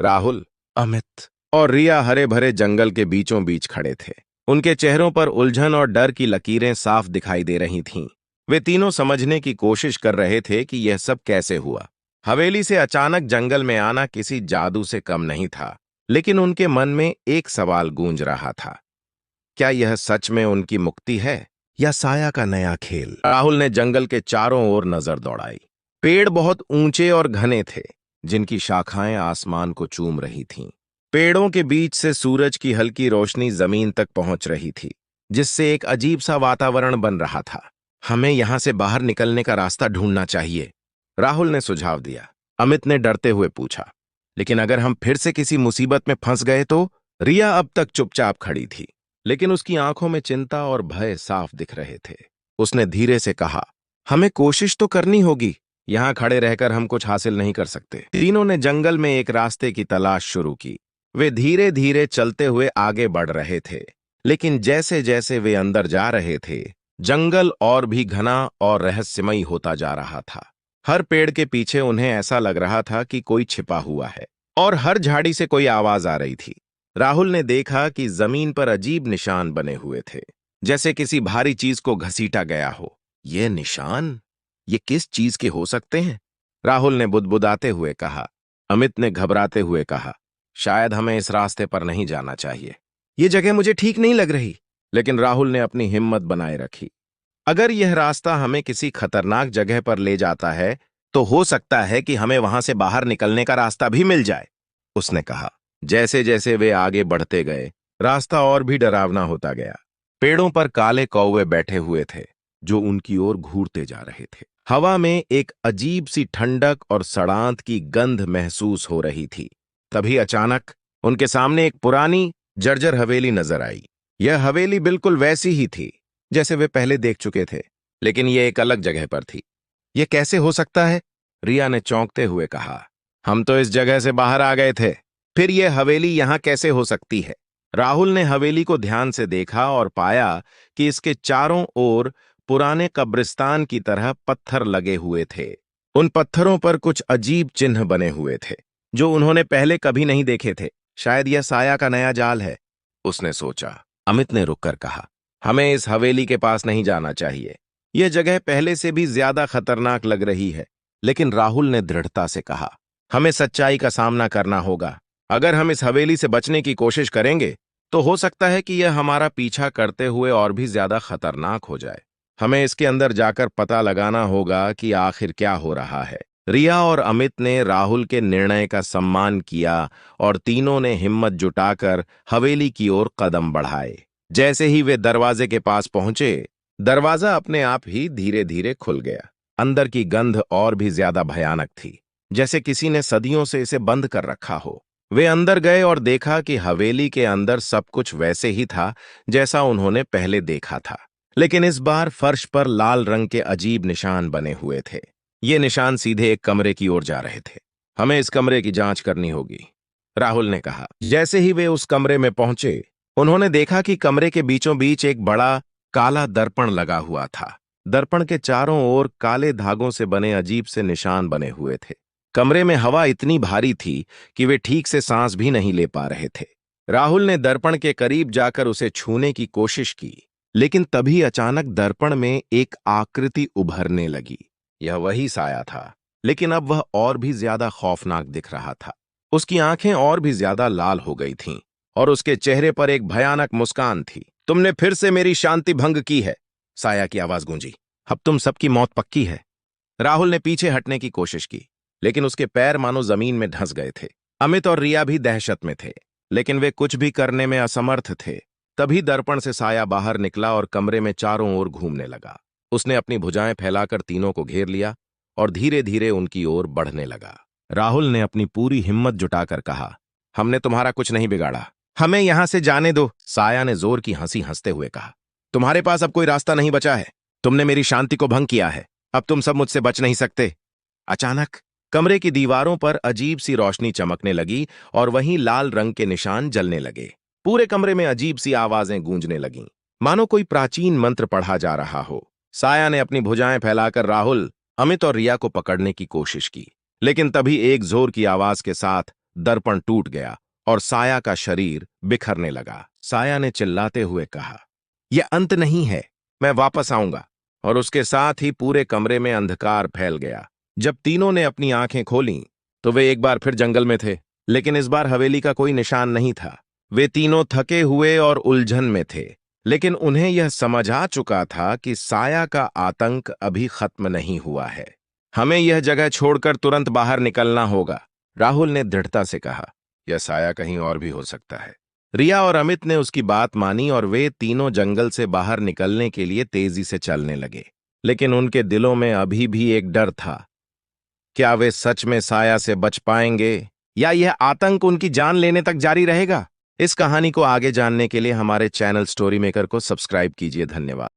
राहुल, अमित और रिया हरे भरे जंगल के बीचों बीच खड़े थे। उनके चेहरों पर उलझन और डर की लकीरें साफ दिखाई दे रही थीं। वे तीनों समझने की कोशिश कर रहे थे कि यह सब कैसे हुआ। हवेली से अचानक जंगल में आना किसी जादू से कम नहीं था, लेकिन उनके मन में एक सवाल गूंज रहा था। क्या यह सच में उनकी मुक्ति है या साया का नया खेल? राहुल ने जंगल के चारों ओर नजर दौड़ाई। पेड़ बहुत ऊंचे और घने थे, जिनकी शाखाएं आसमान को चूम रही थीं। पेड़ों के बीच से सूरज की हल्की रोशनी जमीन तक पहुंच रही थी, जिससे एक अजीब सा वातावरण बन रहा था। हमें यहां से बाहर निकलने का रास्ता ढूंढना चाहिए, राहुल ने सुझाव दिया। अमित ने डरते हुए पूछा, लेकिन अगर हम फिर से किसी मुसीबत में फंस गए तो? रिया अब तक चुपचाप खड़ी थी, लेकिन उसकी आंखों में चिंता और भय साफ दिख रहे थे। उसने धीरे से कहा, हमें कोशिश तो करनी होगी। यहां खड़े रहकर हम कुछ हासिल नहीं कर सकते। तीनों ने जंगल में एक रास्ते की तलाश शुरू की। वे धीरे धीरे चलते हुए आगे बढ़ रहे थे, लेकिन जैसे जैसे वे अंदर जा रहे थे, जंगल और भी घना और रहस्यमयी होता जा रहा था। हर पेड़ के पीछे उन्हें ऐसा लग रहा था कि कोई छिपा हुआ है, और हर झाड़ी से कोई आवाज आ रही थी। राहुल ने देखा कि जमीन पर अजीब निशान बने हुए थे, जैसे किसी भारी चीज को घसीटा गया हो। ये निशान, ये किस चीज के हो सकते हैं? राहुल ने बुदबुदाते हुए कहा। अमित ने घबराते हुए कहा, शायद हमें इस रास्ते पर नहीं जाना चाहिए। ये जगह मुझे ठीक नहीं लग रही। लेकिन राहुल ने अपनी हिम्मत बनाए रखी। अगर यह रास्ता हमें किसी खतरनाक जगह पर ले जाता है, तो हो सकता है कि हमें वहां से बाहर निकलने का रास्ता भी मिल जाए, उसने कहा। जैसे जैसे वे आगे बढ़ते गए, रास्ता और भी डरावना होता गया। पेड़ों पर काले कौवे बैठे हुए थे, जो उनकी ओर घूरते जा रहे थे। हवा में एक अजीब सी ठंडक और सड़ांत की गंध महसूस हो रही थी। तभी अचानक उनके सामने एक पुरानी जर्जर हवेली नजर आई। यह हवेली बिल्कुल वैसी ही थी जैसे वे पहले देख चुके थे, लेकिन यह एक अलग जगह पर थी। यह कैसे हो सकता है? रिया ने चौंकते हुए कहा। हम तो इस जगह से बाहर आ गए थे, फिर यह हवेली यहां कैसे हो सकती है? राहुल ने हवेली को ध्यान से देखा और पाया कि इसके चारों ओर पुराने कब्रिस्तान की तरह पत्थर लगे हुए थे। उन पत्थरों पर कुछ अजीब चिन्ह बने हुए थे, जो उन्होंने पहले कभी नहीं देखे थे। शायद यह साया का नया जाल है, उसने सोचा। अमित ने रुककर कहा, हमें इस हवेली के पास नहीं जाना चाहिए। यह जगह पहले से भी ज्यादा खतरनाक लग रही है। लेकिन राहुल ने दृढ़ता से कहा, हमें सच्चाई का सामना करना होगा। अगर हम इस हवेली से बचने की कोशिश करेंगे, तो हो सकता है कि यह हमारा पीछा करते हुए और भी ज्यादा खतरनाक हो जाए। हमें इसके अंदर जाकर पता लगाना होगा कि आखिर क्या हो रहा है। रिया और अमित ने राहुल के निर्णय का सम्मान किया और तीनों ने हिम्मत जुटाकर हवेली की ओर कदम बढ़ाए। जैसे ही वे दरवाजे के पास पहुंचे, दरवाजा अपने आप ही धीरे धीरे खुल गया। अंदर की गंध और भी ज्यादा भयानक थी, जैसे किसी ने सदियों से इसे बंद कर रखा हो। वे अंदर गए और देखा कि हवेली के अंदर सब कुछ वैसे ही था जैसा उन्होंने पहले देखा था, लेकिन इस बार फर्श पर लाल रंग के अजीब निशान बने हुए थे। ये निशान सीधे एक कमरे की ओर जा रहे थे। हमें इस कमरे की जांच करनी होगी, राहुल ने कहा। जैसे ही वे उस कमरे में पहुंचे, उन्होंने देखा कि कमरे के बीचों बीच एक बड़ा काला दर्पण लगा हुआ था। दर्पण के चारों ओर काले धागों से बने अजीब से निशान बने हुए थे। कमरे में हवा इतनी भारी थी कि वे ठीक से सांस भी नहीं ले पा रहे थे। राहुल ने दर्पण के करीब जाकर उसे छूने की कोशिश की, लेकिन तभी अचानक दर्पण में एक आकृति उभरने लगी। यह वही साया था, लेकिन अब वह और भी ज्यादा खौफनाक दिख रहा था। उसकी आंखें और भी ज्यादा लाल हो गई थीं, और उसके चेहरे पर एक भयानक मुस्कान थी। तुमने फिर से मेरी शांति भंग की है, साया की आवाज गूंजी। अब तुम सबकी मौत पक्की है। राहुल ने पीछे हटने की कोशिश की, लेकिन उसके पैर मानो जमीन में धंस गए थे। अमित और रिया भी दहशत में थे, लेकिन वे कुछ भी करने में असमर्थ थे। तभी दर्पण से साया बाहर निकला और कमरे में चारों ओर घूमने लगा। उसने अपनी भुजाएं फैलाकर तीनों को घेर लिया और धीरे धीरे उनकी ओर बढ़ने लगा। राहुल ने अपनी पूरी हिम्मत जुटाकर कहा, हमने तुम्हारा कुछ नहीं बिगाड़ा, हमें यहां से जाने दो। साया ने जोर की हंसी हंसते हुए कहा, तुम्हारे पास अब कोई रास्ता नहीं बचा है। तुमने मेरी शांति को भंग किया है, अब तुम सब मुझसे बच नहीं सकते। अचानक कमरे की दीवारों पर अजीब सी रोशनी चमकने लगी और वहीं लाल रंग के निशान जलने लगे। पूरे कमरे में अजीब सी आवाजें गूंजने लगीं, मानो कोई प्राचीन मंत्र पढ़ा जा रहा हो। साया ने अपनी भुजाएं फैलाकर राहुल, अमित और रिया को पकड़ने की कोशिश की, लेकिन तभी एक जोर की आवाज के साथ दर्पण टूट गया और साया का शरीर बिखरने लगा। साया ने चिल्लाते हुए कहा, यह अंत नहीं है, मैं वापस आऊंगा। और उसके साथ ही पूरे कमरे में अंधकार फैल गया। जब तीनों ने अपनी आंखें खोलीं, तो वे एक बार फिर जंगल में थे, लेकिन इस बार हवेली का कोई निशान नहीं था। वे तीनों थके हुए और उलझन में थे, लेकिन उन्हें यह समझ आ चुका था कि साया का आतंक अभी खत्म नहीं हुआ है। हमें यह जगह छोड़कर तुरंत बाहर निकलना होगा, राहुल ने दृढ़ता से कहा। यह साया कहीं और भी हो सकता है। रिया और अमित ने उसकी बात मानी और वे तीनों जंगल से बाहर निकलने के लिए तेजी से चलने लगे, लेकिन उनके दिलों में अभी भी एक डर था। क्या वे सच में साया से बच पाएंगे या यह आतंक उनकी जान लेने तक जारी रहेगा? इस कहानी को आगे जानने के लिए हमारे चैनल स्टोरी मेकर को सब्सक्राइब कीजिए। धन्यवाद।